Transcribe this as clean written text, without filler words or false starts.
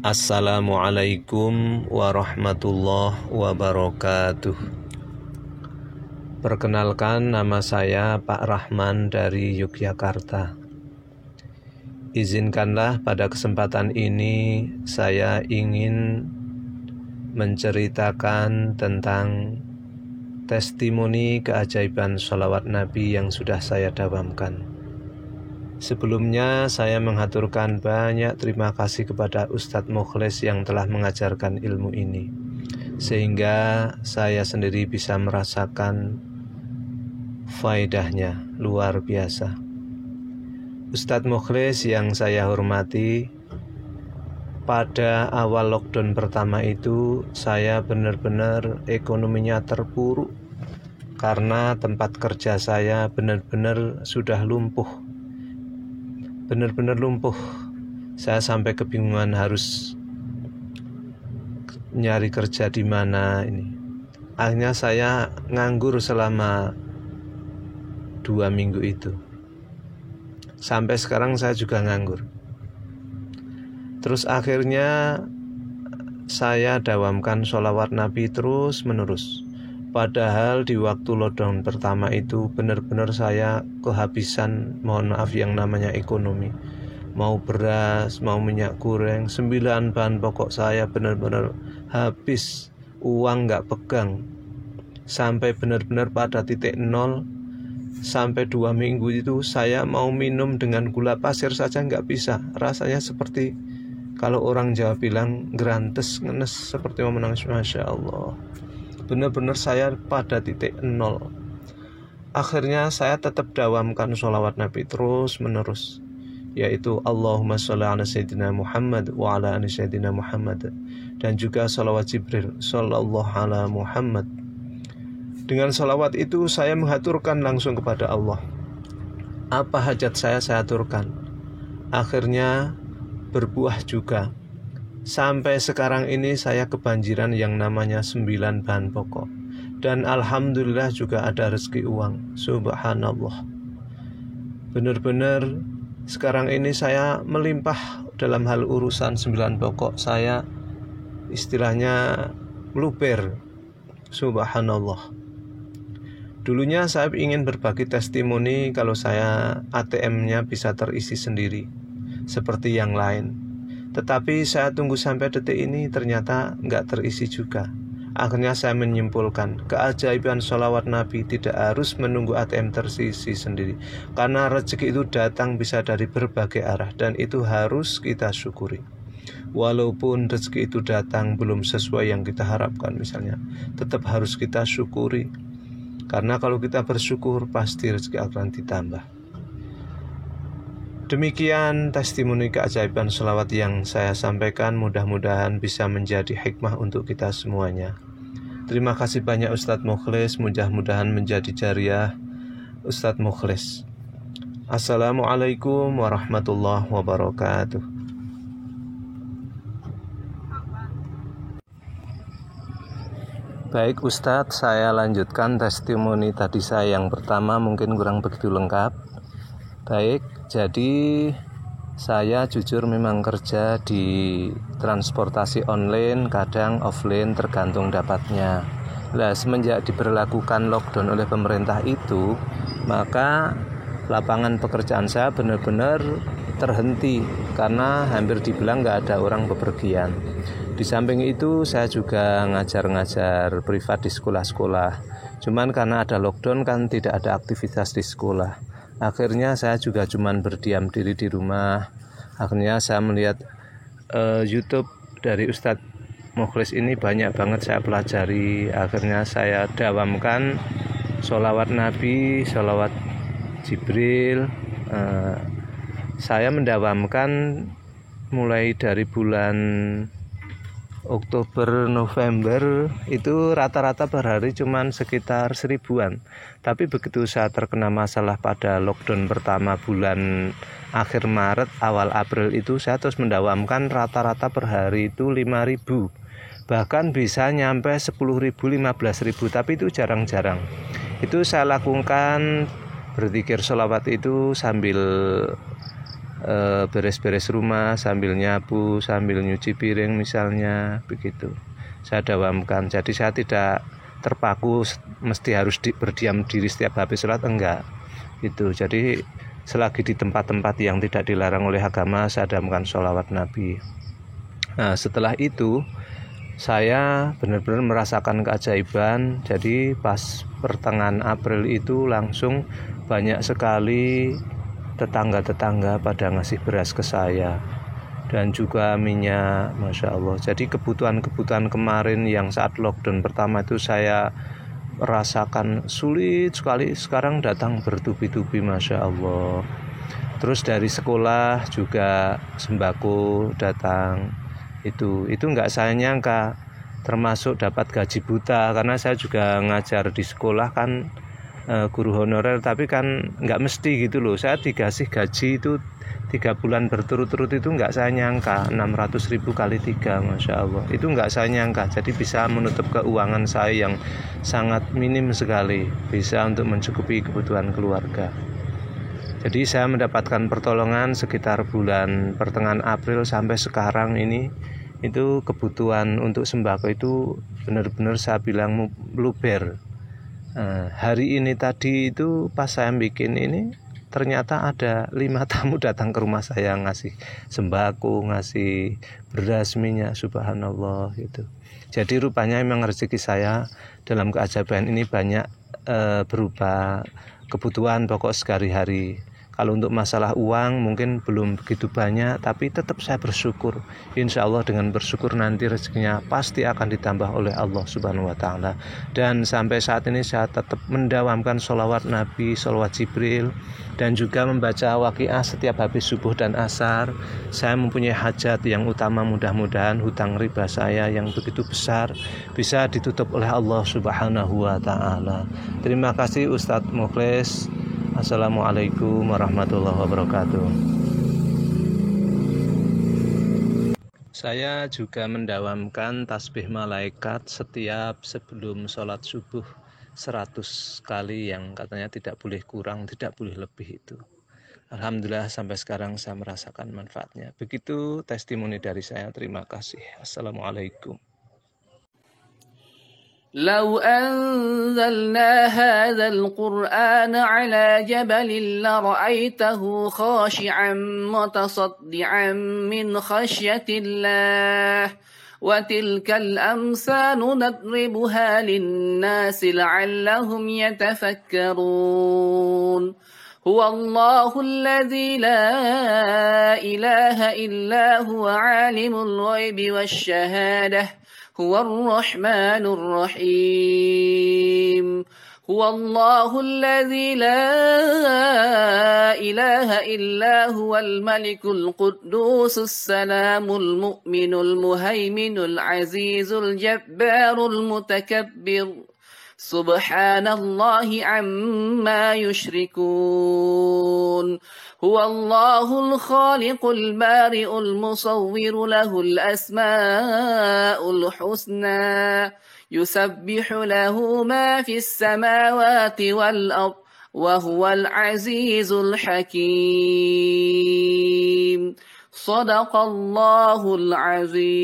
Assalamualaikum warahmatullahi wabarakatuh. Perkenalkan, nama saya Pak Rahman dari Yogyakarta. Izinkanlah pada kesempatan ini saya ingin menceritakan tentang testimoni keajaiban sholawat Nabi yang sudah saya dawamkan. Sebelumnya saya menghaturkan banyak terima kasih kepada Ustadz Mukhlis yang telah mengajarkan ilmu ini, sehingga saya sendiri bisa merasakan faedahnya luar biasa. Ustadz Mukhlis yang saya hormati, pada awal lockdown pertama itu saya benar-benar ekonominya terpuruk karena tempat kerja saya benar-benar sudah lumpuh. Benar-benar lumpuh. Saya sampai kebingungan harus nyari kerja di mana ini. Akhirnya saya nganggur selama 2 minggu itu. Sampai sekarang saya juga nganggur. Terus akhirnya saya dawamkan sholawat Nabi terus menerus. Padahal di waktu lockdown pertama itu benar-benar saya kehabisan, mohon maaf, yang namanya ekonomi. Mau beras, mau minyak goreng, 9 bahan pokok saya benar-benar habis. Uang gak pegang. Sampai benar-benar pada titik nol. Sampai 2 minggu itu saya mau minum dengan gula pasir saja gak bisa. Rasanya seperti kalau orang Jawa bilang grantes, ngenes, seperti mau menangis. Masya Allah. Benar-benar saya pada titik nol. Akhirnya saya tetap dawamkan sholawat Nabi terus menerus, yaitu Allahumma sholli ala Sayyidina Muhammad wa ala ali Sayyidina Muhammad, dan juga sholawat Jibril Sallallahu ala Muhammad. Dengan sholawat itu saya menghaturkan langsung kepada Allah. Apa hajat saya aturkan. Akhirnya berbuah juga. Sampai sekarang ini saya kebanjiran yang namanya 9 bahan pokok. Dan alhamdulillah juga ada rezeki uang. Subhanallah. Benar-benar sekarang ini saya melimpah dalam hal urusan 9 pokok. Saya istilahnya luber. Subhanallah. Dulunya saya ingin berbagi testimoni kalau saya ATM-nya bisa terisi sendiri seperti yang lain. Tetapi saya tunggu sampai detik ini ternyata nggak terisi juga. Akhirnya saya menyimpulkan keajaiban sholawat Nabi tidak harus menunggu ATM terisi sendiri, karena rezeki itu datang bisa dari berbagai arah, dan itu harus kita syukuri. Walaupun rezeki itu datang belum sesuai yang kita harapkan misalnya, tetap harus kita syukuri. Karena kalau kita bersyukur pasti rezeki akan ditambah. Demikian testimoni keajaiban sholawat yang saya sampaikan, mudah-mudahan bisa menjadi hikmah untuk kita semuanya. Terima kasih banyak Ustadz Mukhlis, mudah-mudahan menjadi jariah Ustadz Mukhlis. Assalamualaikum warahmatullahi wabarakatuh. Baik Ustadz, saya lanjutkan testimoni tadi saya yang pertama, mungkin kurang begitu lengkap. Baik, jadi saya jujur memang kerja di transportasi online, kadang offline tergantung dapatnya. Nah, semenjak diberlakukan lockdown oleh pemerintah itu, maka lapangan pekerjaan saya benar-benar terhenti karena hampir dibilang nggak ada orang bepergian. Di samping itu saya juga ngajar-ngajar privat di sekolah-sekolah. Cuman karena ada lockdown kan tidak ada aktivitas di sekolah. Akhirnya saya juga cuman berdiam diri di rumah. Akhirnya saya melihat YouTube dari Ustadz Mukhlis ini banyak banget saya pelajari. Akhirnya saya dawamkan sholawat Nabi, sholawat Jibril. Saya mendawamkan mulai dari bulan Oktober, November itu rata-rata per hari cuman sekitar 1000-an. Tapi begitu saya terkena masalah pada lockdown pertama bulan akhir Maret, awal April itu saya terus mendawamkan rata-rata per hari itu 5.000. Bahkan bisa nyampe 10.000, 15.000, tapi itu jarang-jarang. Itu saya lakukan berzikir sholawat itu sambil beres-beres rumah sambil nyapu, sambil nyuci piring misalnya, begitu. Saya dawamkan. Jadi saya tidak terpaku mesti harus berdiam diri setiap habis sholat, enggak. Itu. Jadi selagi di tempat-tempat yang tidak dilarang oleh agama, saya dawamkan sholawat Nabi. Nah, setelah itu saya benar-benar merasakan keajaiban. Jadi pas pertengahan April itu langsung banyak sekali tetangga-tetangga pada ngasih beras ke saya dan juga minyak, Masya Allah. Jadi kebutuhan-kebutuhan kemarin yang saat lockdown pertama itu saya rasakan sulit sekali, sekarang datang bertubi-tubi, Masya Allah. Terus dari sekolah juga sembako datang, itu nggak saya nyangka, termasuk dapat gaji buta, karena saya juga ngajar di sekolah kan, guru honorer, tapi kan nggak mesti gitu loh. Saya dikasih gaji itu 3 bulan berturut-turut, itu nggak saya nyangka, 600.000 kali 3, Masya Allah, itu nggak saya nyangka. Jadi bisa menutup keuangan saya yang sangat minim sekali, bisa untuk mencukupi kebutuhan keluarga. Jadi saya mendapatkan pertolongan sekitar bulan pertengahan April sampai sekarang ini, itu kebutuhan untuk sembako itu benar-benar saya bilang luber. Hari ini tadi itu pas saya bikin ini, ternyata ada 5 tamu datang ke rumah saya ngasih sembako, ngasih beras, minyak, subhanallah gitu. Jadi rupanya memang rezeki saya dalam keajaiban ini banyak berupa kebutuhan pokok sehari-hari. Kalau untuk masalah uang mungkin belum begitu banyak, tapi tetap saya bersyukur. Insya Allah dengan bersyukur nanti rezekinya pasti akan ditambah oleh Allah Subhanahu wa Ta'ala. Dan sampai saat ini saya tetap mendawamkan sholawat Nabi, sholawat Jibril, dan juga membaca waqiah setiap habis subuh dan asar. Saya mempunyai hajat yang utama, mudah-mudahan hutang riba saya yang begitu besar bisa ditutup oleh Allah Subhanahu wa Ta'ala. Terima kasih Ustadz Mukhlis. Assalamualaikum warahmatullahi wabarakatuh. Saya juga mendawamkan tasbih malaikat setiap sebelum sholat subuh 100 kali, yang katanya tidak boleh kurang, tidak boleh lebih itu. Alhamdulillah sampai sekarang saya merasakan manfaatnya. Begitu testimoni dari saya. Terima kasih. Assalamualaikum. لو أنزلنا هذا القرآن على جبل لرأيته خاشعا متصدعا من خشية الله وتلك الأمثال نضربها للناس لعلهم يتفكرون هو الله الذي لا إله إلا هو عالم الغيب والشهادة هو الرحمن الرحيم هو الله الذي لا إله إلا هو الملك القدوس السلام المؤمن المهيمن العزيز الجبار المتكبر سبحان الله عما يشركون هو الله الخالق البارئ المصور له الأسماء الحسنى يسبح له ما في السماوات والأرض وهو العزيز الحكيم صدق الله العظيم.